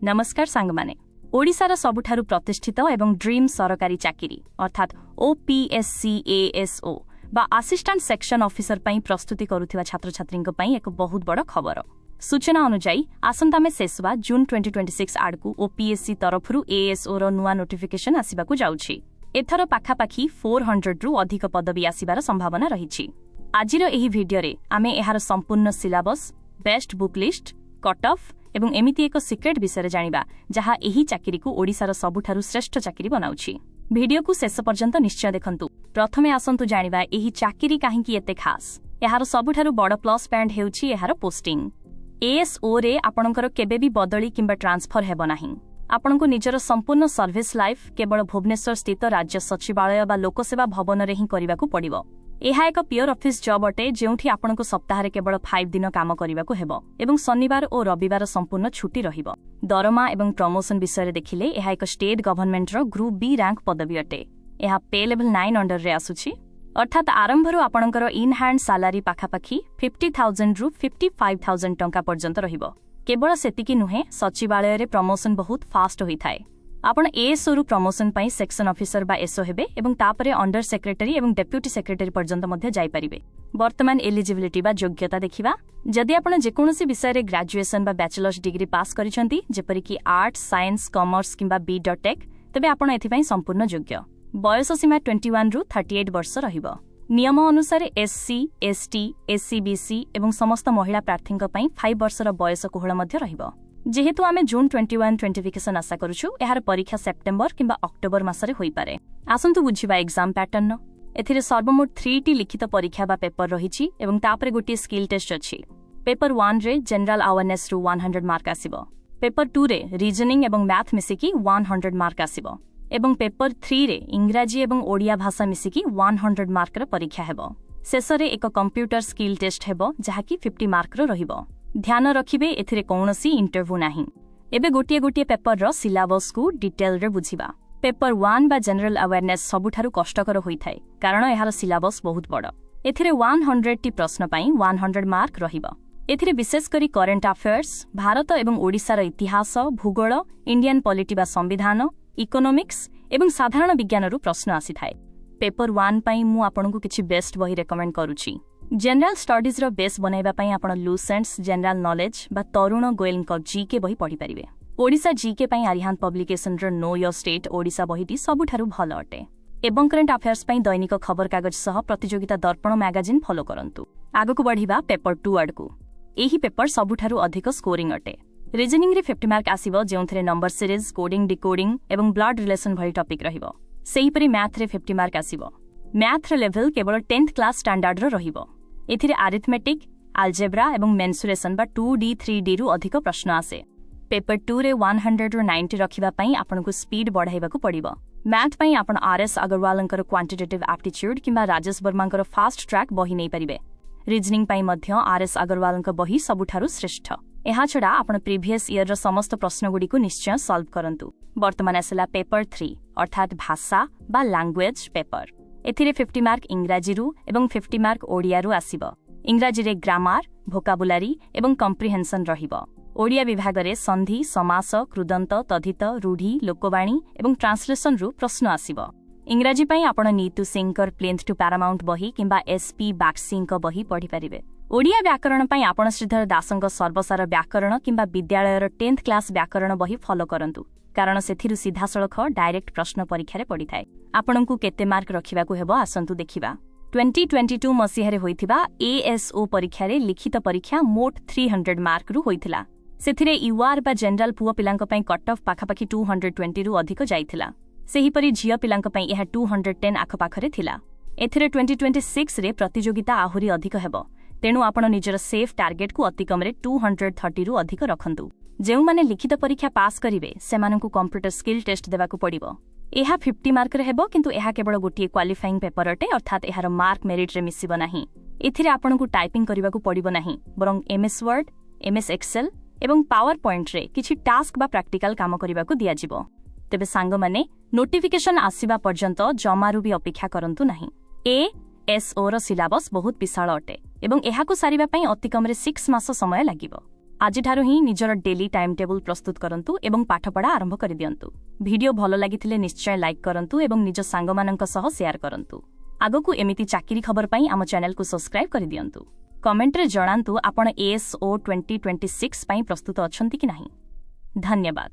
नमस्कार सांगमाने ओडिशार सबुठारु प्रतिष्ठित एवं ड्रीम सरकारी चाकिरी अर्थात OPSCASO बा असिस्टेंट सेक्शन ऑफिसर पई प्रस्तुति करुथिबा छात्र छात्रींक पई एक बहुत बड़ खबर। सूचना अनुसार आसंता में शेषवा जून 2026 आड़कू OPSC तरफरु ASO रो नुआ नोटिफिकेशन आसिबाकू जाउछि। एथर पाखापाखी 400 रु अधिक पदवी आसिबार संभावना रहिछि। आजिर एही भिडियो रे आमे एहार संपूर्ण syllabus, best book list, cut off एवं एमिति एक सिक्रेट विषय जानिबा जहा एही चाकिरी को ओडिसार सबुठारु श्रेष्ठ चाकिरी बनाउछि। भिडियो को शेष पर्यंत निश्चय देखंतु। प्रथमे आसंतु जानिबा एही चाकिरी काहेकि एते खास। एहार सबुठारु बड़ प्लस पॉइंट हेउछि एहार पोस्टिंग। ASO रे आपणकर केबे भी बदली किंबा ट्रांसफर हेबो नाही। आपणको निजर संपूर्ण सर्विस लाइफ केवल भुवनेश्वर स्थित राज्य सचिवालय बा लोकसेवा भवन रे ही करिबाकू पड़िबो। एहा एक प्योर ऑफिस जॉब अटे जेउठी आपणको सप्ताह रे केवल 5 दिन काम करिबाकू हेबो एवं शनिवार और रविवार संपूर्ण छुट्टी रहिबो। दरमा एवं प्रमोशन विषय रे देखिले एहा एक स्टेट गवर्नमेंट रो ग्रुप बी रैंक पदवी अटे। एहा पे लेवल 9 अंडर रे आसुछि अर्थात आरंभरु आपणकर इन हैंड सैलरी पाखापाखी 50,000 रु 55,000 टंका पर्यंत रहिबो। केवल सेतिकी नुहे सचिवालय रे प्रमोशन बहुत फास्ट होई थाए। आपण ASO रु प्रमोशन पई सेक्शन ऑफिसर बा SO हेबे एवं तापरे अंडर सेक्रेटरी एवं डेप्यूटी सेक्रेटरी पर्यंत मध्ये जाई परिबे। वर्तमान एलिजिबिलिटी बा योग्यता देखिबा जदि आपण जे कोनोसी विषय रे ग्रेजुएशन बा बैचलर्स डिग्री पास करिसंती जेपरि कि आर्ट्स, साइंस, कॉमर्स किंबा B.Tech तबे आपण एथि पई संपूर्ण योग्य। बयस सीमा 21 रु 38 वर्ष रहिबो। नियम अनुसार SC, ST, SCBC एवं समस्त महिला प्रार्थींक पई 5 वर्षर बयस कोहळ मध्ये रहिबो। जेहेतु आमे जून 21 नोटिफिकेशन आशा करूछु एहार परीक्षा सेप्टेम्बर किंबा अक्टोबर मासरे होई पारे। आसंतु बुझिबा एग्जाम पैटर्न। एथिरे सर्वमोट 3 टी लिखित परीक्षा बा पेपर रहिछि एवं तापरे गोटी स्किल टेस्ट अछि। पेपर 1 रे जनरल अवेयरनेस रु 100 मार्क आसीबो। पेपर 2 रे रीजनिंग एवं मैथ मिसिकी 100 मार्क आसीबो एवं पेपर 3 रे इंग्राजी एवं ओडिया भाषा मिसिकी 100 मार्क र परीक्षा हेबो। शेषरे एक कंप्यूटर स्किल टेस्ट हेबो जहाकी 50 मार्क रो रहिबो। ध्यान रखिबे एथिरे कोनोसी इंटरव्यू नाही। एबे गोटिए पेपर रो सिलेबस को डिटेल रे बुझिबा। पेपर 1 बा जनरल अवेयरनेस सबुठारु कष्टकर होई थाए कारण एहार सिलेबस बहुत बड़। एथिरे 100 टी प्रश्न पई 100 मार्क रहिबो। एथिरे विशेष करी करंट अफेयर्स, भारत एवं ओडिसार इतिहास, भूगोल, इंडियन पॉलिटी बा संविधान, इकोनॉमिक्स एवं साधारण विज्ञान रु प्रश्न आसी थाए। पेपर 1 पई मु आपनकु किछि बेस्ट बही रेकमेंड करूछि। जनरल स्टडीज रो बेस बनाइबा पई आपण लूसेंट्स जनरल नॉलेज बा तरुण गोयल को जीके बही पढि परिबे। ओडिसा जीके पई आरिहांत पब्लिकेशन रो नो योर स्टेट ओडिसा बहीटी सबुठारु भलो अटे। एवं करंट अफेयर्स पई दैनिक खबर कागज सह प्रतियोगिता दर्पण मैगजीन फॉलो करंतु। आगकु बढ़िबा पेपर 2 आडकु। एही पेपर सबुठारु अधिक स्कोरिंग अटे। रीजनिंग रे 50 मार्क आसीबो जेउथरे नंबर सीरीज, कोडिंग, डिकोडिंग एवं ब्लड रिलेशन भली टॉपिक रहिबो। सेही परि मैथ रे 50 मार्क आसीबो। मैथ रे लेवल केवल 10th क्लास स्टैंडर्ड रो रहिबो। एथिरे अरिथमेटिक, अलजेब्रा एवं मेंसुरेशन बा 2D 3D रु अधिक प्रश्न आसे। पेपर 2 रे 100 रु 90 रखिबा पई आपनको स्पीड बढ़ाइबाकू पड़िबो। मैथ पई आपण RS अग्रवालंकर क्वांटिटेटिव एप्टीट्यूड किंबा राजेश वर्मांकर फास्ट ट्रैक बही नै परिबे। रीजनिंग पई मध्य RS अग्रवालंक बही सबुठारु श्रेष्ठ। एहा छडा आपण प्रीवियस ईयर रो समस्त प्रश्न गुडी को निश्चय सॉल्व करंतु। वर्तमान आसला पेपर 3 अर्थात भाषा बा लैंग्वेज पेपर। एथिरे 50 मार्क इंग्राजी रु एवं 50 मार्क ओडिया रु आसीबो। इंग्राजी रे ग्रामर, वोकाबुलारी एवं कॉम्प्रिहेंशन रहिबो। ओडिया विभाग रे संधि, समास, कृदंत, तद्धित, रूढ़ी, लोकवाणी एवं ट्रांसलेशन रु प्रश्न आसीबो। इंग्राजी पई आपण नीतू सिंकर प्लेन्थ टू पैरामाउंट बही किंबा SP बाक्सिंक बही पढि परिबे। ओडिया व्याकरण पई आपण श्रीधर दासंक सर्वसार व्याकरण किंबा विद्यालय रो 10th क्लास व्याकरण बही फॉलो करंतु कारण सेथिरु सीधा सळख डायरेक्ट प्रश्न परीक्षा रे पड़ी थाए। आपणकु केते मार्क रखिबाकू हेबो आसंतु देखिबा। 2022 मसिहा रे होइथिबा ASO परीक्षा रे लिखित परीक्षा मोट 300 मार्क रु होइथिला। सेथिरे UR बा जनरल पुओ पिलांक पई कट ऑफ पाखापाखी 220 रु अधिक जाइथिला। सेही परि झियो पिलांक पई एहा 210 आखपाखरे थिला। एथिरे 2026 रे प्रतियोगिता आहुरी अधिक हेबो तेणु आपण निजर सेफ टार्गेट को अतिकम रे 230 रु अधिक रखंतु। जेउ माने लिखित परीक्षा पास करिवे सेमानकु कंप्यूटर स्किल टेस्ट देबाकू पड़िबो। एहा 50 मार्क रे हेबो किंतु एहा केवल गोटी क्वालिफाइंग पेपर अटे अर्थात एहार मार्क मेरिट रे मिसिबो नाही। एथिरे आपणकु टाइपिंग करिबाकू पड़िबो नाही बरং MS वर्ड, MS एक्सेल एवं पावर पॉइंट रे किछि टास्क बा प्रैक्टिकल काम करिबाकू दिया जिवो। तेबे सांग माने नोटिफिकेशन आसीबा पर्यंत जमारू भी अपेक्षा करंतु नाही। ASO रो सिलेबस बहुत विशाल अटे एवं एहाकू सारिबा पई अतिकम रे 6 मास समय लागिबो। आजिठारु ही निजर डेली टाइम टेबल प्रस्तुत करंतु एवं पाठपढ़ा आरंभ कर दियंतु। वीडियो भल लागिथिले निश्चय लाइक करंतु एवं निज सांगमानंक सह शेयर करंतु। आगकू एमिति चाकरी खबर पई आम चैनल को सब्सक्राइब कर दियंतु। कमेंट रे जणांतु आपण ASO 2026 पई प्रस्तुत अछंती कि नाही। धन्यवाद।